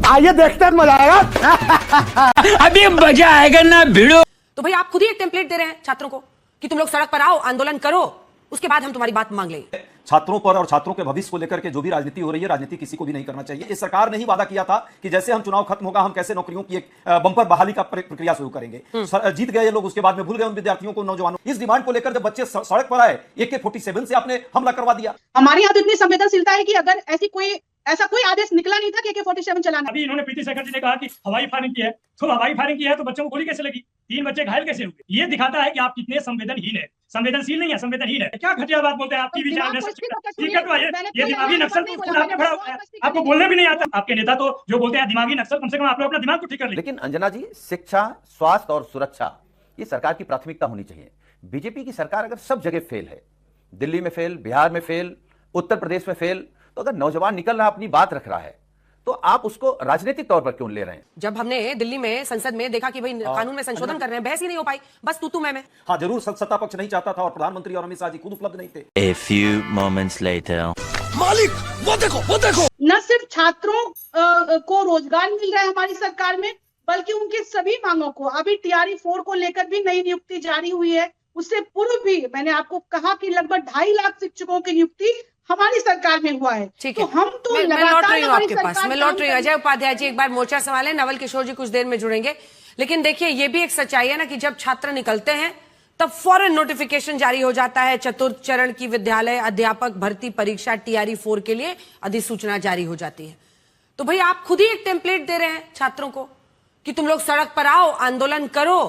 आइए देखते हैं, मजा आएगा। अभी मजा आएगा ना भिड़ो। तो भाई आप खुद ही एक टेम्पलेट दे रहे हैं छात्रों को कि तुम लोग सड़क पर आओ, आंदोलन करो, उसके बाद हम तुम्हारी बात मांग लेंगे। छात्रों पर और छात्रों के भविष्य को लेकर के जो भी राजनीति हो रही है, राजनीति किसी को भी नहीं करना चाहिए। इस सरकार ने ही वादा किया था कि जैसे हम चुनाव खत्म होगा हम कैसे नौकरियों की एक बंपर बहाली का प्रक्रिया शुरू करेंगे। जीत गए ये लोग, उसके बाद में भूल गए उन विद्यार्थियों को, नौजवानों। इस डिमांड को लेकर जब बच्चे सड़क पर आए, AK-47 से आपने हमला करवा दिया। हमारे यहाँ तो इतनी संवेदनशीलता है कि अगर ऐसा कोई आदेश निकला नहीं था कि AK-47 चलाना। अभी इन्होंने प्रीति शेखर जी ने कहा कि हवाई फायरिंग की है, तो हवाई फायरिंग की है तो बच्चों को गोली कैसे लगी, 3 बच्चे घायल कैसे हुए? ये दिखाता है कि आप कितने संवेदनहीन है। संवेदनशील नहीं है, संवेदनहीन है। क्या घटिया बात बोलते हैं आप टीवी चैनल में। ये दिमागी नक्सल को खुद आपने खड़ा हुआ है, आपको बोलने भी नहीं आता। आपके नेता तो जो बोलते हैं दिमागी नक्सल, कम से कम आप लोग अपना दिमाग को ठीक कर ले। लेकिन अंजना जी, शिक्षा, स्वास्थ्य और सुरक्षा ये सरकार की प्राथमिकता होनी चाहिए। बीजेपी की सरकार अगर सब जगह फेल है, दिल्ली में फेल, बिहार में फेल, उत्तर प्रदेश में फेल, तो अगर नौजवान निकल रहा अपनी बात रख रहा है तो आप उसको राजनीतिक तौर पर क्यों ले रहे हैं? जब हमने दिल्ली में संसद में देखा कि भाई कानून में संशोधन कर रहे हैं, बहस ही नहीं हो पाई, बस तू मैं। हाँ जरूर, सत्ता पक्ष नहीं चाहता था और प्रधानमंत्री और अमित शाह जी खुद उपलब्ध नहीं थे। A few moments later. मालिक वो देखो। न सिर्फ छात्रों को रोजगार मिल रहा है हमारी सरकार में, बल्कि उनकी सभी मांगों को, अभी TRE-4 को लेकर भी नई नियुक्ति जारी हुई है। उससे पूर्व भी मैंने आपको कहा कि लगभग 2.5 लाख शिक्षकों की नियुक्ति हमारी सरकार में हुआ है। ठीक है, तो हम तो मैं लौट रही हूँ आपके पास, मैं लौट रही हूँ। लगातार अजय उपाध्याय जी एक बार मोर्चा संभालें, नवल किशोर जी कुछ देर में जुड़ेंगे। लेकिन देखिए ये भी एक सच्चाई है ना कि जब छात्र निकलते हैं तब फौरन नोटिफिकेशन जारी हो जाता है, चतुर्थ चरण की विद्यालय अध्यापक भर्ती परीक्षा TRE-4 के लिए अधिसूचना जारी हो जाती है। तो भाई आप खुद ही एक टेम्पलेट दे रहे हैं छात्रों को कि तुम लोग सड़क पर आओ, आंदोलन करो,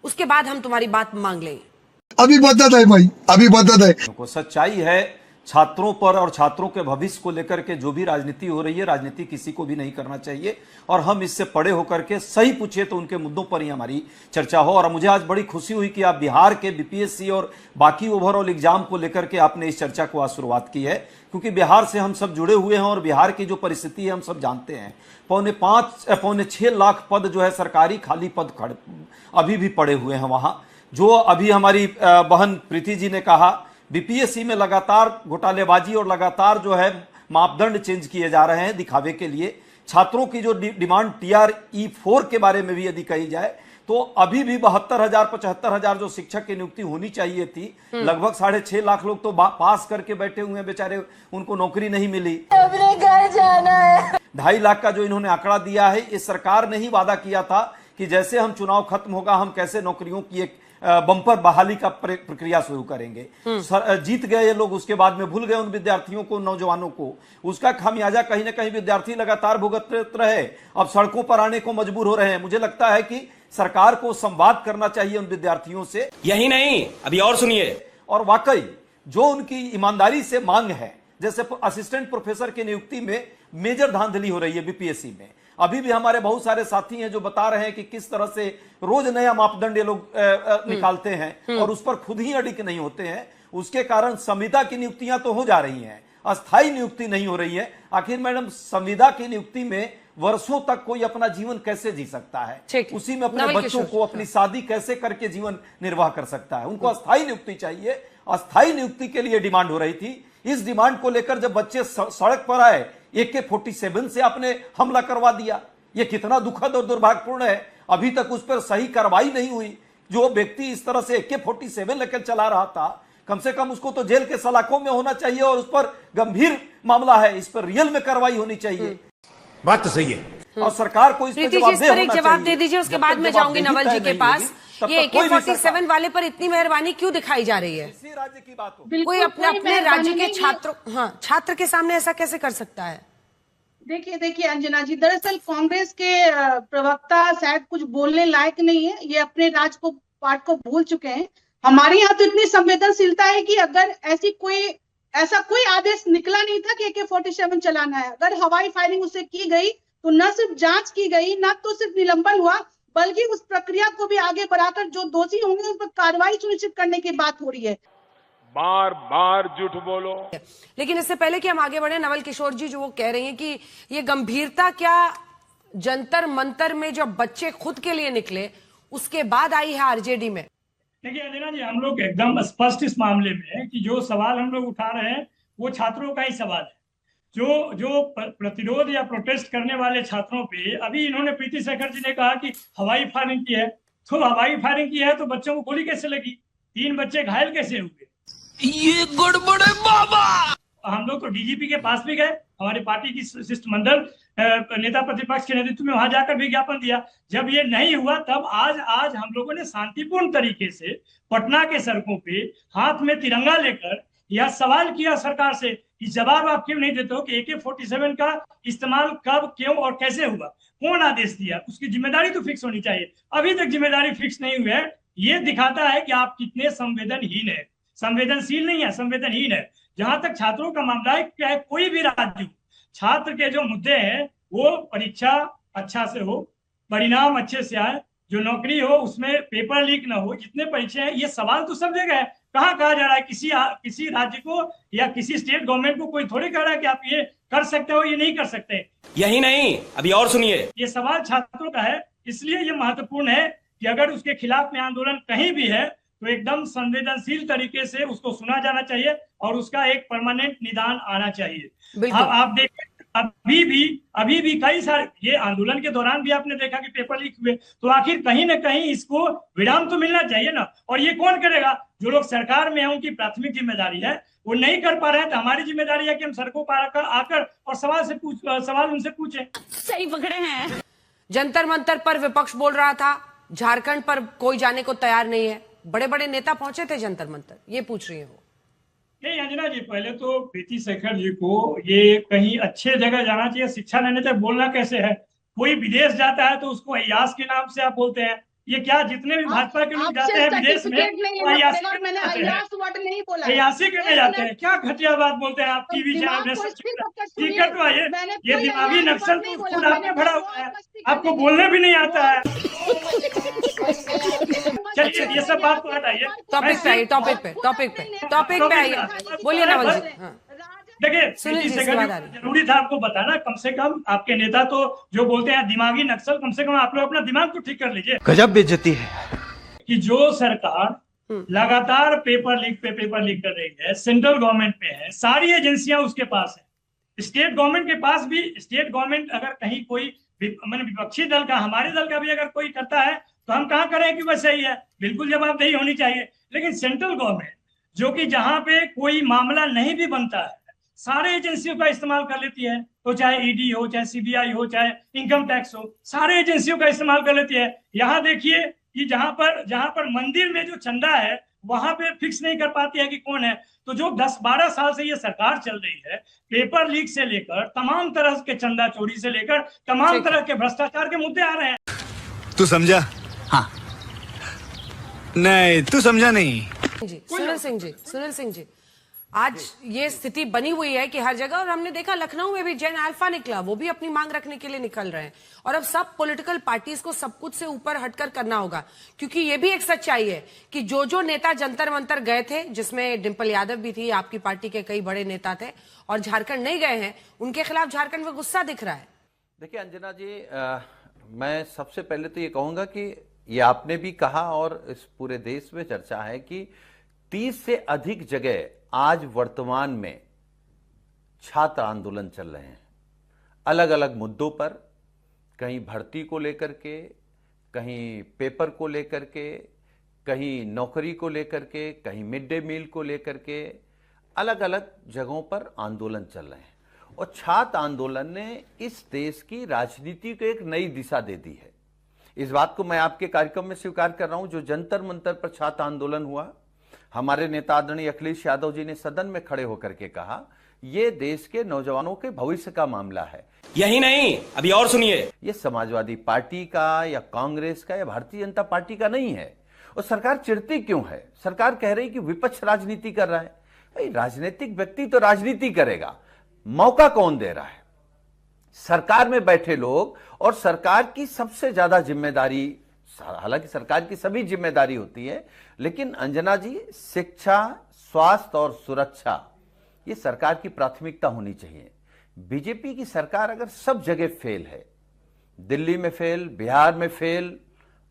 उसके बाद हम तुम्हारी बात मांग लेंगे। अभी बता है भाई, अभी बता है। सच्चाई है, छात्रों पर और छात्रों के भविष्य को लेकर के जो भी राजनीति हो रही है, राजनीति किसी को भी नहीं करना चाहिए। और हम इससे पड़े होकर के सही पूछे तो उनके मुद्दों पर ही हमारी चर्चा हो। और मुझे आज बड़ी खुशी हुई कि आप बिहार के BPSC और बाकी ओवरऑल एग्जाम को लेकर के आपने इस चर्चा को आज शुरुआत की है, क्योंकि बिहार से हम सब जुड़े हुए हैं और बिहार की जो परिस्थिति है हम सब जानते हैं। 5.5-6 लाख पद जो है सरकारी खाली पद अभी भी पड़े हुए हैं वहां। जो अभी हमारी बहन प्रीति जी ने कहा, BPSC में लगातार घोटालेबाजी और लगातार जो है मापदंड चेंज किए जा रहे हैं दिखावे के लिए। छात्रों की जो डिमांड TRE-4 के बारे में भी यदि कही जाए तो अभी भी 72,000-75,000 जो शिक्षक की नियुक्ति होनी चाहिए थी, लगभग 6.5 लाख लोग तो पास करके बैठे हुए हैं बेचारे, उनको नौकरी नहीं मिली। अपने घर जाना है। 2.5 लाख का जो इन्होंने आंकड़ा दिया है, इस सरकार ने ही वादा किया था कि जैसे हम चुनाव खत्म होगा हम कैसे नौकरियों की एक बंपर बहाली का प्रक्रिया शुरू करेंगे। जीत गए ये लोग, उसके बाद में भूल गए उन विद्यार्थियों को, नौजवानों को। उसका खामियाजा कहीं ना कहीं विद्यार्थी लगातार भुगतते रहे, अब सड़कों पर आने को मजबूर हो रहे हैं। मुझे लगता है कि सरकार को संवाद करना चाहिए उन विद्यार्थियों से। यही नहीं, अभी और सुनिए। और वाकई जो उनकी ईमानदारी से मांग है, जैसे असिस्टेंट प्रोफेसर की नियुक्ति में मेजर धांधली हो रही है BPSC में। अभी भी हमारे बहुत सारे साथी हैं जो बता रहे हैं कि किस तरह से रोज नया मापदंड ये लोग निकालते हैं और उस पर खुद ही अडिग नहीं होते हैं। उसके कारण संविदा की नियुक्तियां तो हो जा रही हैं, अस्थायी नियुक्ति नहीं हो रही है। आखिर मैडम, संविदा की नियुक्ति में वर्षों तक कोई अपना जीवन कैसे जी सकता है? उसी में अपने बच्चों को, अपनी शादी कैसे करके जीवन निर्वाह कर सकता है? उनको अस्थायी नियुक्ति चाहिए। अस्थायी नियुक्ति के लिए डिमांड हो रही थी। इस डिमांड को लेकर जब बच्चे सड़क पर आए, AK-47 से आपने हमला करवा दिया। यह कितना दुखद और दुर्भाग्यपूर्ण है। अभी तक उस पर सही कार्रवाई नहीं हुई। जो व्यक्ति इस तरह से AK-47 लेकर चला रहा था, कम से कम उसको तो जेल के सलाखों में होना चाहिए और उस पर गंभीर मामला है, इस पर रियल में कार्रवाई होनी चाहिए। बात तो सही है और सरकार को इस पर जवाब दे दीजिए, उसके बाद मैं जाऊंगी नवल जी के पास। ये AK-47 वाले पर इतनी मेहरबानी क्यों दिखाई जा रही है? राज्य की बात हो, कोई अपने राज्य के छात्र के सामने ऐसा कैसे कर सकता है? देखिए अंजना जी, दरअसल कांग्रेस के प्रवक्ता शायद कुछ बोलने लायक नहीं है। ये अपने राज को पार्ट को भूल चुके हैं। हमारे यहाँ तो इतनी संवेदनशीलता है कि अगर ऐसा कोई आदेश निकला नहीं था कि AK-47 चलाना है। अगर हवाई फायरिंग उससे की गई तो न सिर्फ जांच की गई, न तो सिर्फ निलंबन हुआ, बल्कि उस प्रक्रिया को भी आगे बढ़ाकर जो दोषी होंगे उस पर कार्रवाई सुनिश्चित करने की बात हो रही है। बार बार झूठ बोलो। लेकिन इससे पहले कि हम आगे बढ़े, नवल किशोर जी जो वो कह रही हैं कि ये गंभीरता क्या जंतर मंतर में जब बच्चे खुद के लिए निकले उसके बाद आई है RJD में? देखिए अंजना जी, हम लोग एकदम स्पष्ट इस मामले में कि जो सवाल हम लोग उठा रहे हैं वो छात्रों का ही सवाल है। जो प्रतिरोध या प्रोटेस्ट करने वाले छात्रों पे अभी इन्होंने प्रीति शेखर जी ने कहा कि हवाई फायरिंग की है, तो हवाई फायरिंग की है तो बच्चों को गोली कैसे लगी, 3 बच्चे घायल कैसे हुए? ये गड़बड़ है बाबा। हम लोग तो डीजीपी के पास भी गए, हमारी पार्टी की शिष्टमंडल नेता प्रतिपक्ष के नेतृत्व में वहां जाकर विज्ञापन दिया। जब ये नहीं हुआ तब आज हम लोगों ने शांतिपूर्ण तरीके से पटना के सड़कों पे हाथ में तिरंगा लेकर यह सवाल किया सरकार से कि जवाब आप क्यों नहीं देते हो कि AK-47 का इस्तेमाल कब, क्यों और कैसे हुआ, कौन आदेश दिया, उसकी जिम्मेदारी तो फिक्स होनी चाहिए। अभी तक जिम्मेदारी फिक्स नहीं हुई है। ये दिखाता है कि आप कितने संवेदनहीन है, संवेदनशील नहीं है, संवेदनहीन है। जहां तक छात्रों का मामला है, चाहे कोई भी राज्य हो, छात्र के जो मुद्दे हैं वो परीक्षा अच्छा से हो, परिणाम अच्छे से आए, जो नौकरी हो उसमें पेपर लीक ना हो, जितने परीक्षे हैं, ये सवाल तो सब जगह है। कहाँ कहा जा रहा है किसी राज्य को या किसी स्टेट गवर्नमेंट को कोई थोड़ी कह रहा है कि आप ये कर सकते हो, ये नहीं कर सकते। यही नहीं, अभी और सुनिए। ये सवाल छात्रों का है, इसलिए ये महत्वपूर्ण है कि अगर उसके खिलाफ में आंदोलन कहीं भी है तो एकदम संवेदनशील तरीके से उसको सुना जाना चाहिए और उसका एक परमानेंट निदान आना चाहिए। आप देखें अभी भी कई सारे ये आंदोलन के दौरान भी आपने देखा कि पेपर लीक हुए, तो आखिर कहीं ना कहीं इसको विराम तो मिलना चाहिए ना। और ये कौन करेगा? जो लोग सरकार में है उनकी प्राथमिक जिम्मेदारी है, वो नहीं कर पा रहे हैं तो हमारी जिम्मेदारी है कि हम सड़कों पर आकर और सवाल उनसे पूछें। सही पकड़े हैं। जंतर मंतर पर विपक्ष बोल रहा था, झारखंड पर कोई जाने को तैयार नहीं है। बड़े बड़े नेता पहुंचे थे जंतर मंतर, ये पूछ रही है वो। नहीं अंजना जी, पहले तो प्रीति शेखर जी को ये कहीं अच्छे जगह जाना चाहिए, शिक्षा लेने चाहिए। बोलना कैसे है? कोई विदेश जाता है तो उसको अय्यास के नाम से आप बोलते हैं। ये क्या जितने भी भाजपा के लोग जाते हैं विदेश में अय्यासी करने जाते हैं? क्या घटिया बात बोलते हैं आप टीवी चैनल में। टिकट तो ये दिमागी नक्सल तो खुद आपने भरा हुआ है, आपको बोलने भी नहीं आता है। चलिए ये सब बात को हटाइए, टॉपिक पे आइए। बोलिए नवल जी। देखिए जरूरी था आपको बताना, कम से कम आपके नेता तो जो बोलते हैं दिमागी नक्सल, कम से कम आप लोग अपना दिमाग तो ठीक कर लीजिए। गजब बेइज्जती है कि जो सरकार लगातार पेपर लीक कर रही है, सेंट्रल गवर्नमेंट में है, सारी एजेंसियां उसके पास है, स्टेट गवर्नमेंट के पास भी। स्टेट गवर्नमेंट अगर कहीं कोई विपक्षी दल का, हमारे दल का भी अगर कोई करता है तो हम कहाँ करें कि वह सही है, बिल्कुल जवाबदेही होनी चाहिए। लेकिन सेंट्रल गवर्नमेंट जो कि जहां पे कोई मामला नहीं भी बनता है, सारे एजेंसियों का इस्तेमाल कर लेती है, तो चाहे ईडी हो, चाहे सीबीआई हो, चाहे इनकम टैक्स हो, सारे एजेंसियों का इस्तेमाल कर लेती है। यहाँ देखिए कि जहां पर मंदिर में जो चंदा है वहां पे फिक्स नहीं कर पाती है कि कौन है। तो जो 10-12 साल से ये सरकार चल रही है, पेपर लीक से लेकर तमाम तरह के चंदा चोरी से लेकर तमाम तरह के भ्रष्टाचार के मुद्दे आ रहे हैं। तू समझा? हाँ। नहीं तू समझा नहीं। सुनील सिंह जी, आज ये स्थिति बनी हुई है कि हर जगह, और हमने देखा लखनऊ में भी जैन अल्फा निकला, वो भी अपनी मांग रखने के लिए निकल रहे हैं। और अब सब पॉलिटिकल पार्टीज को सब कुछ से ऊपर हटकर करना होगा, क्योंकि ये भी एक सच्चाई है कि जो नेता जंतर मंतर गए थे, जिसमें डिंपल यादव भी थी, आपकी पार्टी के कई बड़े नेता थे, और झारखंड नहीं गए हैं, उनके खिलाफ झारखंड में गुस्सा दिख रहा है। देखिए अंजना जी, मैं सबसे पहले तो ये कहूंगा कि ये आपने भी कहा और इस पूरे देश में चर्चा है कि 30 से अधिक जगह आज वर्तमान में छात्र आंदोलन चल रहे हैं, अलग अलग मुद्दों पर, कहीं भर्ती को लेकर के, कहीं पेपर को लेकर के, कहीं नौकरी को लेकर के, कहीं मिड डे मील को लेकर के, अलग अलग जगहों पर आंदोलन चल रहे हैं। और छात्र आंदोलन ने इस देश की राजनीति को एक नई दिशा दे दी है। इस बात को मैं आपके कार्यक्रम में स्वीकार कर रहा हूं। जो जंतर मंतर पर छात्र आंदोलन हुआ, हमारे नेता आदरणीय अखिलेश यादव जी ने सदन में खड़े होकर के कहा, यह देश के नौजवानों के भविष्य का मामला है। यही नहीं, अभी और सुनिए। यह समाजवादी पार्टी का या कांग्रेस का या भारतीय जनता पार्टी का नहीं है। और सरकार चिढ़ती क्यों है? सरकार कह रही कि विपक्ष राजनीति कर रहा है। भाई, राजनीतिक व्यक्ति तो राजनीति करेगा, मौका कौन दे रहा है? सरकार में बैठे लोग। और सरकार की सबसे ज्यादा जिम्मेदारी, हालांकि सरकार की सभी जिम्मेदारी होती है, लेकिन अंजना जी, शिक्षा, स्वास्थ्य और सुरक्षा ये सरकार की प्राथमिकता होनी चाहिए। बीजेपी की सरकार अगर सब जगह फेल है, दिल्ली में फेल, बिहार में फेल,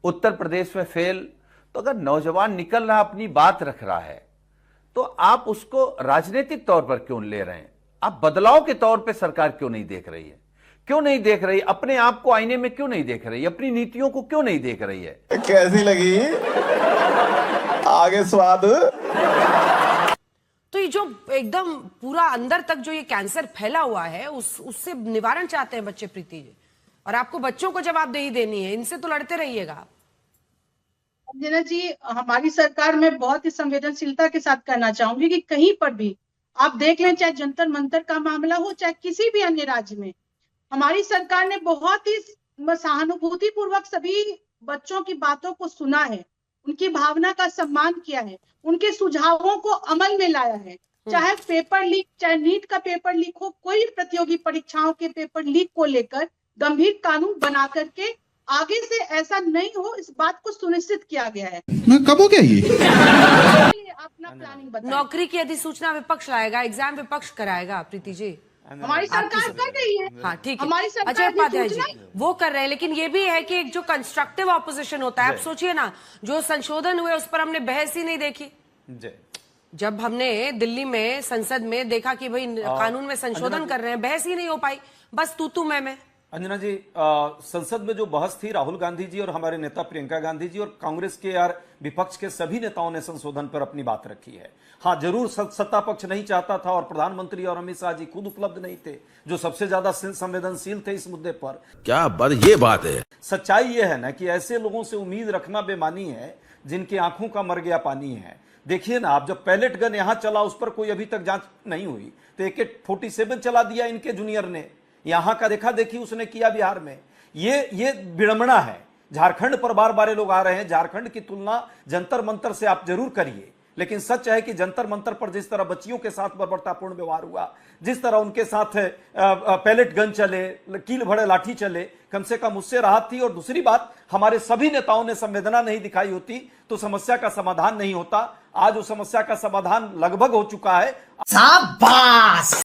उत्तर प्रदेश में फेल, तो अगर नौजवान निकल रहा अपनी बात रख रहा है, तो आप उसको राजनीतिक तौर पर क्यों ले रहे हैं? आप बदलाव के तौर पे सरकार क्यों नहीं देख रही है? क्यों नहीं देख रही? अपने आप को आईने में क्यों नहीं देख रही? अपनी नीतियों को क्यों नहीं देख रही है? कैसी लगी आगे स्वाद? तो ये जो एकदम पूरा अंदर तक जो ये कैंसर फैला हुआ है उससे निवारण चाहते हैं बच्चे, प्रीति जी, और आपको बच्चों को जवाबदेही देनी है। इनसे तो लड़ते रहिएगा आप। अंजना जी, हमारी सरकार में बहुत ही संवेदनशीलता के साथ कहना चाहूंगी कि कहीं पर भी आप देख लें, चाहे जंतर मंतर का मामला हो, चाहे किसी भी अन्य राज्य में, हमारी सरकार ने बहुत ही सहानुभूति पूर्वक सभी बच्चों की बातों को सुना है, उनकी भावना का सम्मान किया है, उनके सुझावों को अमल में लाया है। चाहे पेपर लीक, चाहे नीट का पेपर लीक हो, कोई प्रतियोगी परीक्षाओं के पेपर लीक को लेकर गंभीर कानून बना करके आगे से ऐसा नहीं हो, इस बात को सुनिश्चित किया गया है। कब हो गया ये? अपना प्लानिंग बताएं। नौकरी की अधिसूचना विपक्ष लाएगा, एग्जाम विपक्ष कराएगा, प्रीति जी। हमारी सरकार कर रही है। हाँ ठीक है, हमारी सरकार अजय उपाध्याय जी वो कर रहे हैं, लेकिन ये भी है कि एक जो कंस्ट्रक्टिव ऑपोजिशन होता है, आप सोचिए ना, जो संशोधन हुए उस पर हमने बहस ही नहीं देखी। जब हमने दिल्ली में संसद में देखा कि भाई कानून में संशोधन कर रहे हैं, बहस ही नहीं हो पाई, बस तू मैं। अंजना जी, संसद में जो बहस थी, राहुल गांधी जी और हमारे नेता प्रियंका गांधी जी और कांग्रेस के यार विपक्ष के सभी नेताओं ने संशोधन पर अपनी बात रखी है। हाँ, जरूर सत्ता पक्ष नहीं चाहता था और प्रधानमंत्री और अमित शाह जी खुद उपलब्ध नहीं थे, जो सबसे ज्यादा संवेदनशील थे इस मुद्दे पर। क्या बात, ये बात है। सच्चाई यह है ना कि ऐसे लोगों से उम्मीद रखना बेमानी है जिनकी आंखों का मर गया पानी है। देखिए ना, आप जब पैलेट गन यहां चला उस पर कोई अभी तक जांच नहीं हुई, तो AK-47 चला दिया इनके जूनियर ने, यहां का देखा देखी उसने किया बिहार में। ये विडंबना है। झारखंड पर बार बार लोग आ रहे हैं, झारखंड की तुलना जंतर मंतर से आप जरूर करिए, लेकिन सच है कि जंतर मंतर पर जिस तरह बच्चियों के साथ बर्बरतापूर्ण व्यवहार हुआ, जिस तरह उनके साथ पैलेट गन चले, कील भरे लाठी चले, कम से कम उससे राहत थी। और दूसरी बात, हमारे सभी नेताओं ने संवेदना नहीं दिखाई होती तो समस्या का समाधान नहीं होता। आज उस समस्या का समाधान लगभग हो चुका है। शाबाश।